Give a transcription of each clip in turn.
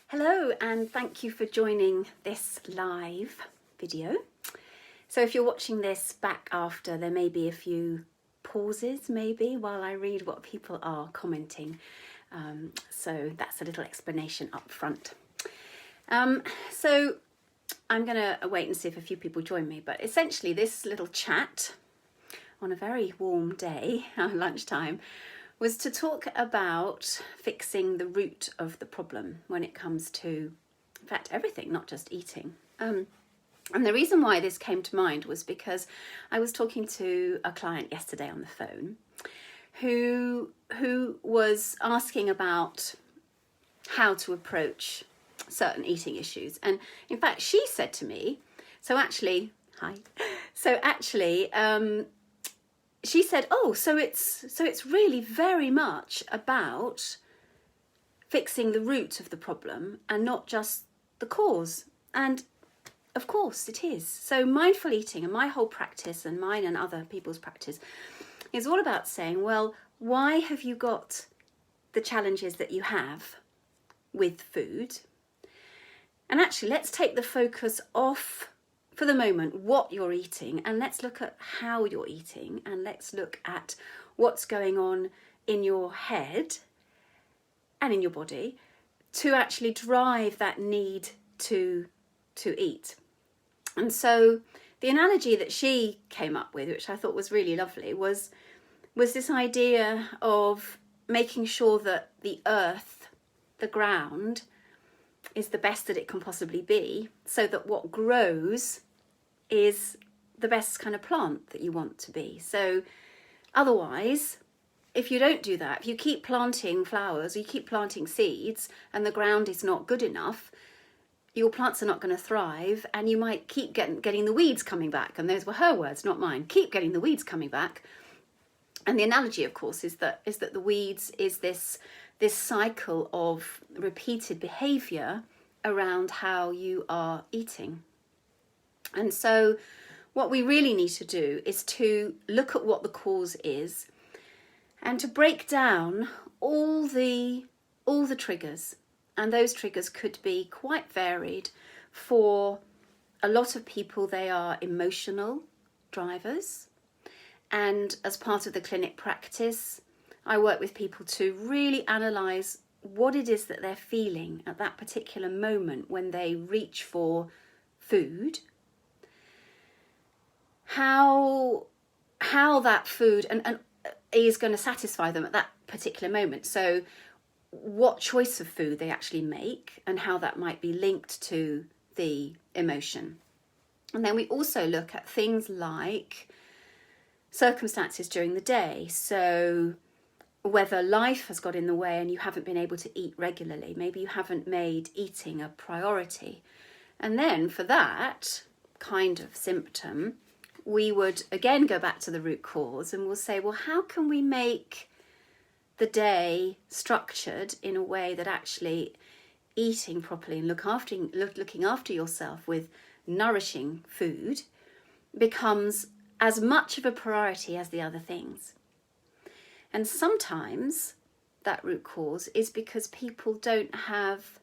Hello, and thank you for joining this live video. So if you're watching this back after, there may be a few pauses maybe while I read what people are commenting. So that's a little explanation up front. So I'm going to wait and see if a few people join me, but essentially this little chat on a very warm day, lunchtime, was to talk about fixing the root of the problem when it comes to, in fact, everything, not just eating. And the reason why this came to mind was because I was talking to a client yesterday on the phone who was asking about how to approach certain eating issues. And in fact, she said to me, she said, oh, so it's really very much about fixing the root of the problem and not just the cause. And of course it is. So mindful eating and my whole practice and mine and other people's practice is all about saying, well, why have you got the challenges that you have with food? And actually, let's take the focus off for the moment what you're eating, and let's look at how you're eating, and let's look at what's going on in your head and in your body to actually drive that need to eat. And so the analogy that she came up with, which I thought was really lovely, was this idea of making sure that the earth, the ground, is the best that it can possibly be, so that what grows is the best kind of plant that you want to be. So otherwise, if you don't do that, if you keep planting flowers, or you keep planting seeds and the ground is not good enough, your plants are not going to thrive, and you might keep getting the weeds coming back. And those were her words, not mine. Keep getting the weeds coming back. And the analogy, of course, is that the weeds is this cycle of repeated behaviour around how you are eating. And so what we really need to do is to look at what the cause is and to break down all the triggers. And those triggers could be quite varied. For a lot of people, they are emotional drivers. And as part of the clinic practice, I work with people to really analyse what it is that they're feeling at that particular moment when they reach for food. How that food and is going to satisfy them at that particular moment. So what choice of food they actually make and how that might be linked to the emotion. And then we also look at things like circumstances during the day. So whether life has got in the way and you haven't been able to eat regularly, maybe you haven't made eating a priority. And then for that kind of symptom, we would again go back to the root cause and we'll say, well, how can we make the day structured in a way that actually eating properly and looking after yourself with nourishing food becomes as much of a priority as the other things. And sometimes that root cause is because people don't have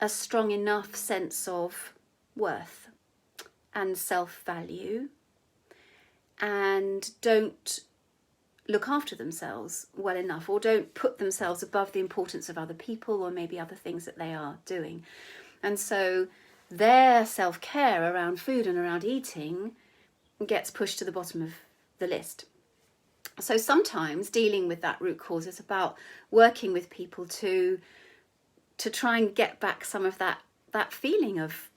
a strong enough sense of worth and self-value and don't look after themselves well enough, or don't put themselves above the importance of other people or maybe other things that they are doing. And so their self-care around food and around eating gets pushed to the bottom of the list. So sometimes dealing with that root cause is about working with people to try and get back some of that feeling of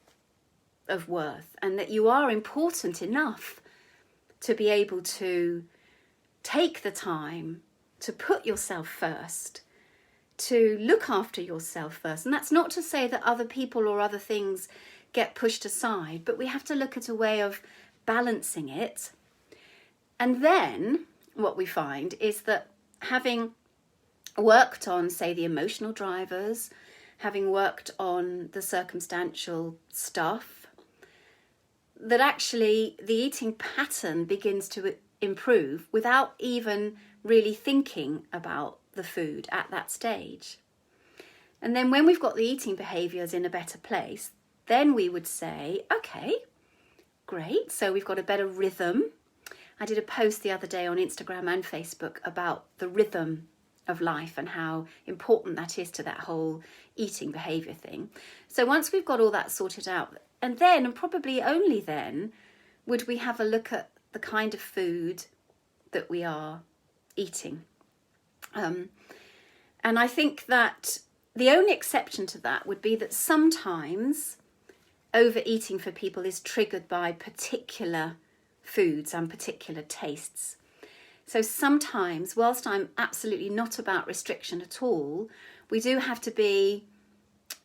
worth, and that you are important enough to be able to take the time to put yourself first, to look after yourself first. And that's not to say that other people or other things get pushed aside, but we have to look at a way of balancing it. And then what we find is that having worked on, say, the emotional drivers, having worked on the circumstantial stuff, that actually the eating pattern begins to improve without even really thinking about the food at that stage. And then when we've got the eating behaviours in a better place, then we would say, okay, great, so we've got a better rhythm. I did a post the other day on Instagram and Facebook about the rhythm of life and how important that is to that whole eating behaviour thing. So once we've got all that sorted out, and then, and probably only then, would we have a look at the kind of food that we are eating. And I think that the only exception to that would be that sometimes overeating for people is triggered by particular foods and particular tastes. So sometimes, whilst I'm absolutely not about restriction at all, we do have to be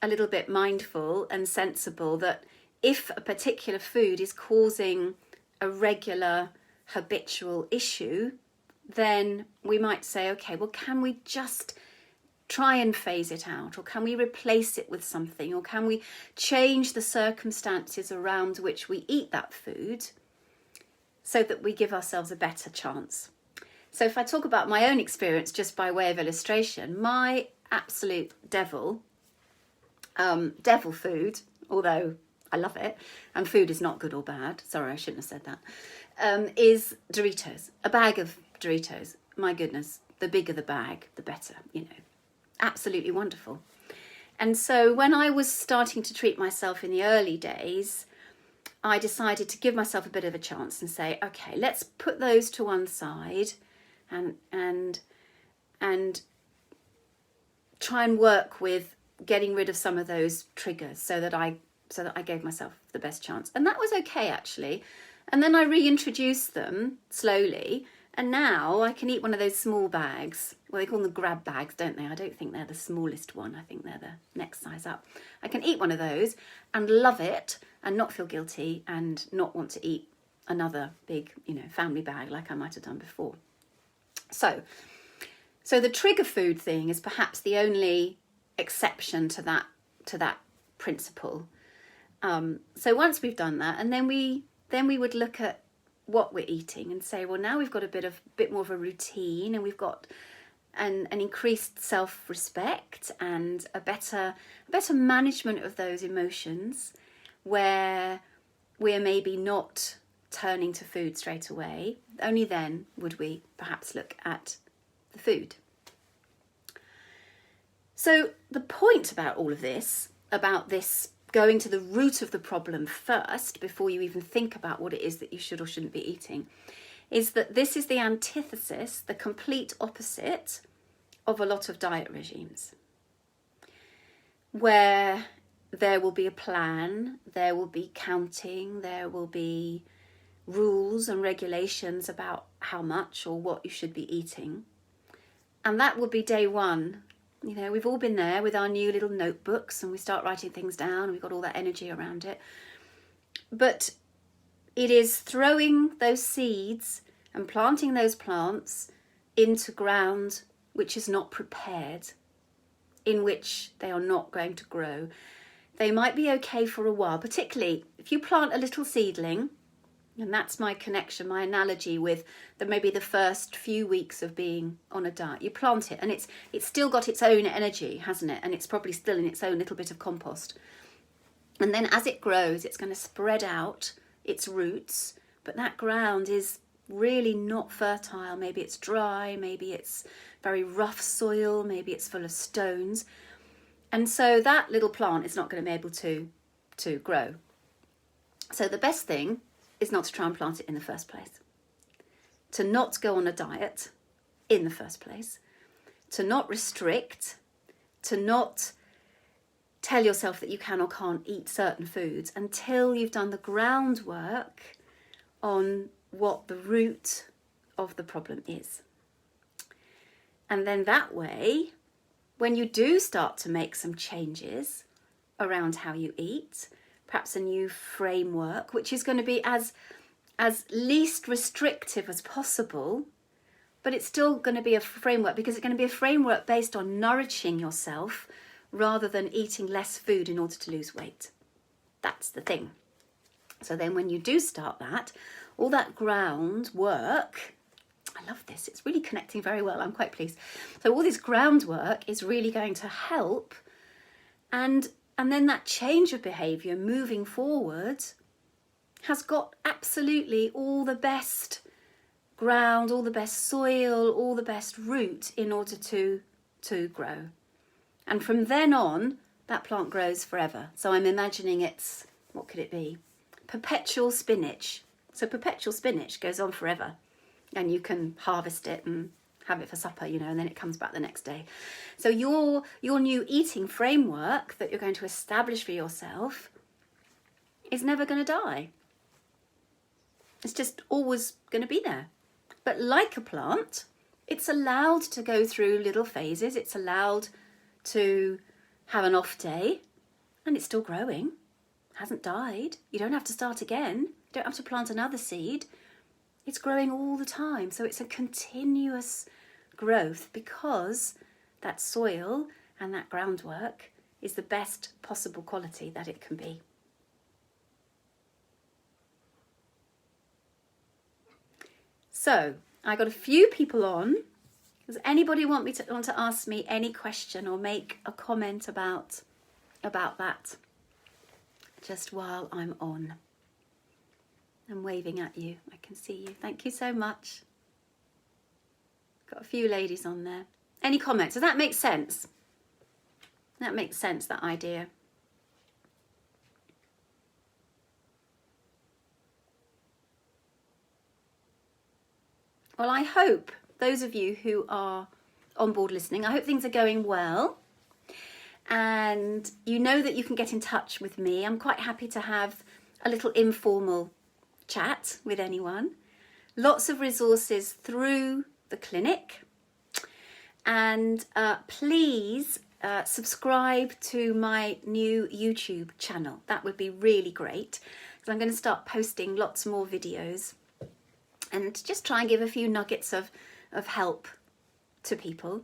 a little bit mindful and sensible that if a particular food is causing a regular habitual issue, then we might say, okay, well, can we just try and phase it out, or can we replace it with something, or can we change the circumstances around which we eat that food so that we give ourselves a better chance. So if I talk about my own experience just by way of illustration, my absolute devil food, although I love it, and food is not good or bad, sorry, I shouldn't have said that, is Doritos. A bag of Doritos. My goodness, the bigger the bag, the better, you know. Absolutely wonderful. And so when I was starting to treat myself in the early days, I decided to give myself a bit of a chance and say, okay, let's put those to one side and try and work with getting rid of some of those triggers so that I gave myself the best chance. And that was okay, actually. And then I reintroduced them slowly, and now I can eat one of those small bags. Well, they call them the grab bags, don't they? I don't think they're the smallest one. I think they're the next size up. I can eat one of those and love it and not feel guilty and not want to eat another big, family bag like I might have done before. So the trigger food thing is perhaps the only exception to that principle. So once we've done that, and then we would look at what we're eating and say, well, now we've got a bit more of a routine, and we've got an increased self-respect and a better management of those emotions, where we're maybe not turning to food straight away. Only then would we perhaps look at the food. So the point about all of this, about this going to the root of the problem first before you even think about what it is that you should or shouldn't be eating, is that this is the antithesis, the complete opposite of a lot of diet regimes, where there will be a plan, there will be counting, there will be rules and regulations about how much or what you should be eating. And that will be day one. We've all been there with our new little notebooks, and we start writing things down, and we've got all that energy around it. But it is throwing those seeds and planting those plants into ground which is not prepared, in which they are not going to grow. They might be okay for a while, particularly if you plant a little seedling, and that's my connection, my analogy with maybe the first few weeks of being on a diet. You plant it and it's still got its own energy, hasn't it? And it's probably still in its own little bit of compost. And then as it grows, it's going to spread out its roots, but that ground is really not fertile. Maybe it's dry, maybe it's very rough soil, maybe it's full of stones. And so that little plant is not going to be able to grow. So the best thing is not to try and plant it in the first place, to not go on a diet in the first place, to not restrict, to not tell yourself that you can or can't eat certain foods until you've done the groundwork on what the root of the problem is. And then that way, when you do start to make some changes around how you eat, perhaps a new framework, which is going to be as least restrictive as possible, but it's still going to be a framework, because it's going to be a framework based on nourishing yourself rather than eating less food in order to lose weight. That's the thing. So then when you do start that, all that groundwork, I love this, it's really connecting very well, I'm quite pleased. So all this groundwork is really going to help And then that change of behaviour moving forward has got absolutely all the best ground, all the best soil, all the best root in order to grow. And from then on, that plant grows forever. So I'm imagining it's, what could it be? Perpetual spinach. So perpetual spinach goes on forever, and you can harvest it and have it for supper, you know, and then it comes back the next day. So your new eating framework that you're going to establish for yourself is never going to die. It's just always going to be there. But like a plant, it's allowed to go through little phases. It's allowed to have an off day, and it's still growing. It hasn't died. You don't have to start again. You don't have to plant another seed. It's growing all the time. So it's a continuous growth because that soil and that groundwork is the best possible quality that it can be. So I got a few people on. Does anybody want to ask me any question or make a comment about that? Just while I'm on. I'm waving at you. I can see you. Thank you so much. Got a few ladies on there. Any comments? Does that make sense? That makes sense, that idea. Well, I hope those of you who are on board listening, I hope things are going well. And you know that you can get in touch with me. I'm quite happy to have a little informal chat with anyone. Lots of resources through the clinic. And please subscribe to my new YouTube channel. That would be really great, because I'm going to start posting lots more videos and just try and give a few nuggets of help to people.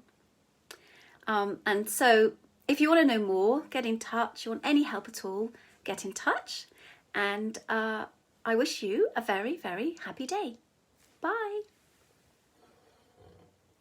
And so if you want to know more, get in touch. You want any help at all, get in touch. And I wish you a very, very happy day. Bye.